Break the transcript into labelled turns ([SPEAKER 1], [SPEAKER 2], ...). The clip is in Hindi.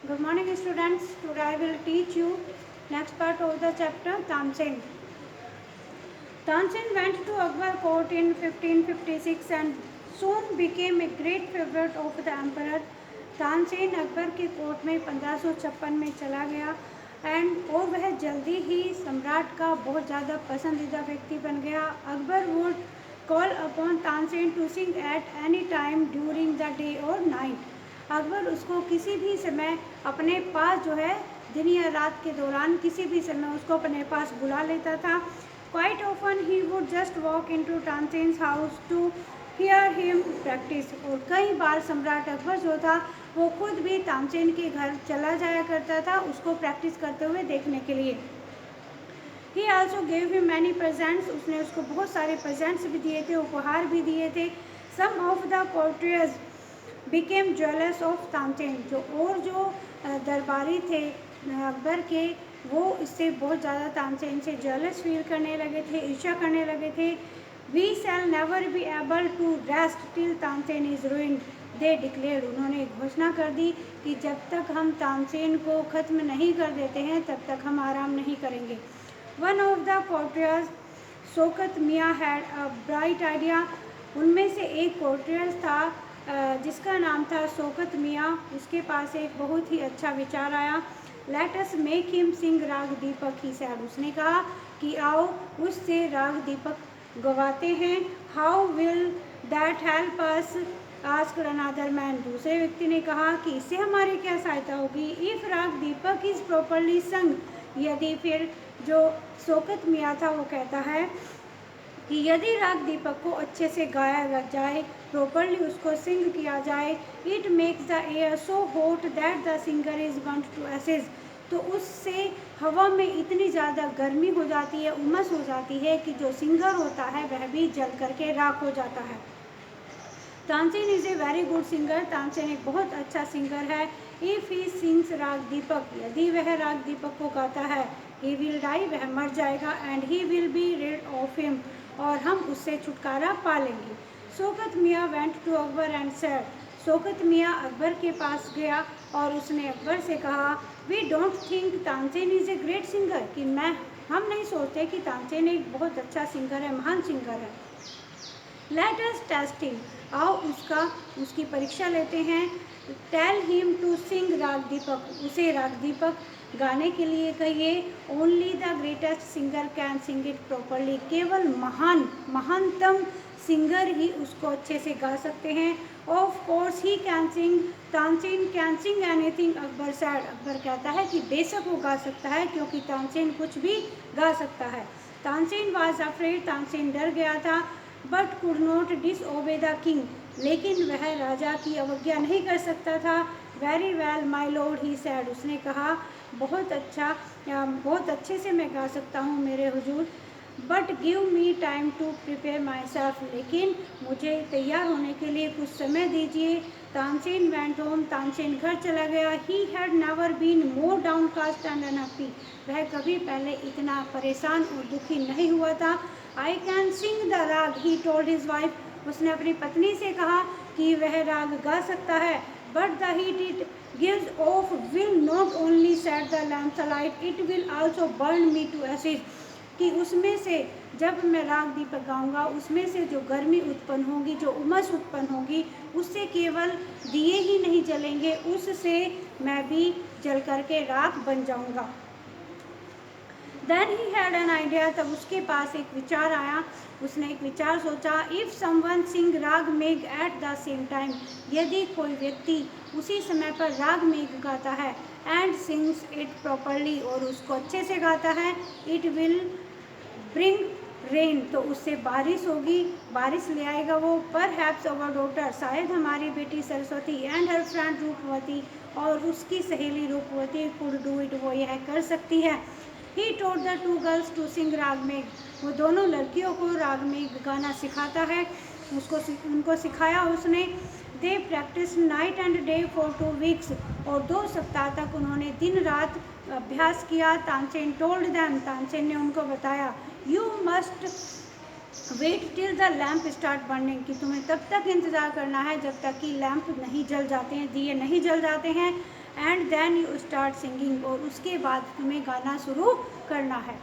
[SPEAKER 1] Good morning students. Today I will teach you next part of the chapter Tansen. Tansen went to Akbar court in 1556 and soon became a great favorite of the emperor. Tansen Akbar के कोर्ट में 1556 में चला गया और वह जल्दी ही सम्राट का बहुत ज़्यादा पसंदीदा व्यक्ति बन गया. Akbar would call upon Tansen to sing at any time during the day और नाइट. अकबर उसको किसी भी समय अपने पास जो है दिन या रात के दौरान किसी भी समय उसको अपने पास बुला लेता था. Quite often he would just walk into Tansen's house to hear him practice. और कई बार सम्राट अकबर जो था वो खुद भी तानसेन के घर चला जाया करता था उसको प्रैक्टिस करते हुए देखने के लिए. ही also gave him many presents. उसने उसको बहुत सारे प्रेजेंट्स भी दिए थे, उपहार भी दिए थे. Some of the courtiers became jewellers of Tansen. जो दरबारी थे अकबर के वो इससे बहुत ज़्यादा तानसेन से ज्वेलर्स फील करने लगे थे, ईर्ष्या करने लगे थे. We shall never be able to rest till Tansen is ruined they declare. उन्होंने घोषणा कर दी कि जब तक हम तानसेन को ख़त्म नहीं कर देते हैं तब तक हम आराम नहीं करेंगे. One of the courtiers Shaukat मियाँ हैड अ ब्राइट आइडिया. उनमें से एक कोर्टियर था जिसका नाम था शौकत मियाँ. उसके पास एक बहुत ही अच्छा विचार आया. लेट अस मेक हिम सिंग राग दीपक ही सैड. उसने कहा कि आओ उससे राग दीपक गवाते हैं. How will that help us asked another man. दूसरे व्यक्ति ने कहा कि इससे हमारी क्या सहायता होगी. इफ़ राग दीपक इज़ प्रॉपरली संग. यदि फिर जो शौकत मियाँ था वो कहता है कि यदि राग दीपक को अच्छे से गाया जाए, प्रॉपरली उसको सिंग किया जाए, it makes the air so hot that the singer is burned to ashes. तो उससे हवा में इतनी ज़्यादा गर्मी हो जाती है, उमस हो जाती है कि जो सिंगर होता है वह भी जल करके राख हो जाता है. Tansen is a very good singer. Tansen एक बहुत अच्छा सिंगर है. इफ़ ही सिंग्स राग दीपक. यदि वह राग दीपक को गाता है, ही विल डाई. वह मर जाएगा. And he will be rid of him. और हम उससे छुटकारा पा लेंगे. Shaukat Miyan went to Akbar and said. Shaukat Miyan Akbar के पास गया और उसने अकबर से कहा we don't think Tansen is a great singer. कि हम नहीं सोचते कि तानसेन एक बहुत अच्छा सिंगर है, महान सिंगर है. Let us test him. आओ उसकी परीक्षा लेते हैं. टेल हिम टू सिंग राग दीपक. उसे राग दीपक गाने के लिए कहिए. Only the greatest singer can sing it properly. केवल महानतम सिंगर ही उसको अच्छे से गा सकते हैं. Of course he can sing. Tansen can sing anything. Akbar sad. Akbar कहता है कि बेशक वो गा सकता है क्योंकि तानसेन कुछ भी गा सकता है. Tansen was afraid. तानसेन डर गया था. But could not disobey the king. लेकिन वह राजा की अवज्ञा नहीं कर सकता था. Very well my lord he sad. उसने कहा बहुत अच्छा, बहुत अच्छे से मैं गा सकता हूँ मेरे हुजूर. But give me time to prepare myself. लेकिन मुझे तैयार होने के लिए कुछ समय दीजिए. Tansen went home. तानसेन घर चला गया. He had never been more downcast and unhappy. वह कभी पहले इतना परेशान और दुखी नहीं हुआ था. आई कैन सिंग द राग ही टोल्ड हिज वाइफ. उसने अपनी पत्नी से कहा कि वह राग गा सकता है. But the heat it gives off will not only set the lamps alight, it will also burn me to ashes. कि उसमें से जब मैं राग दीपक गाऊंगा उसमें से जो गर्मी उत्पन्न होगी, जो उमस उत्पन्न होगी, उससे केवल दिए ही नहीं जलेंगे, उससे मैं भी जल करके राख बन जाऊंगा. Then he had an idea. तब उसके पास एक विचार आया. उसने एक विचार सोचा. इफ़ समवन सिंग राग मेघ एट द सेम टाइम. यदि कोई व्यक्ति उसी समय पर राग मेघ गाता है एंड सिंग्स इट प्रॉपरली और उसको अच्छे से गाता है, इट विल ब्रिंग रेन. तो उससे बारिश होगी, बारिश ले आएगा वो. परहैप्स अवर डॉटर. शायद हमारी बेटी सरस्वती एंड हर फ्रेंड रूपवती और उसकी सहेली रूपवती कुड डू इट. वो यह कर सकती है. He told the two girls to sing raga Megh. वो दोनों लड़कियों को राग मेघ गाना सिखाता है. उनको सिखाया उसने. They practice night and day for 2 weeks. और 2 सप्ताह तक उन्होंने दिन रात अभ्यास किया. Tansen told them. तानसेन ने उनको बताया you must wait till the lamp start burning. कि तुम्हें तब तक इंतज़ार करना है जब तक कि लैम्प नहीं जल जाते हैं, दिए नहीं जल जाते हैं. And then you start singing, और उसके बाद तुम्हें गाना शुरू करना है।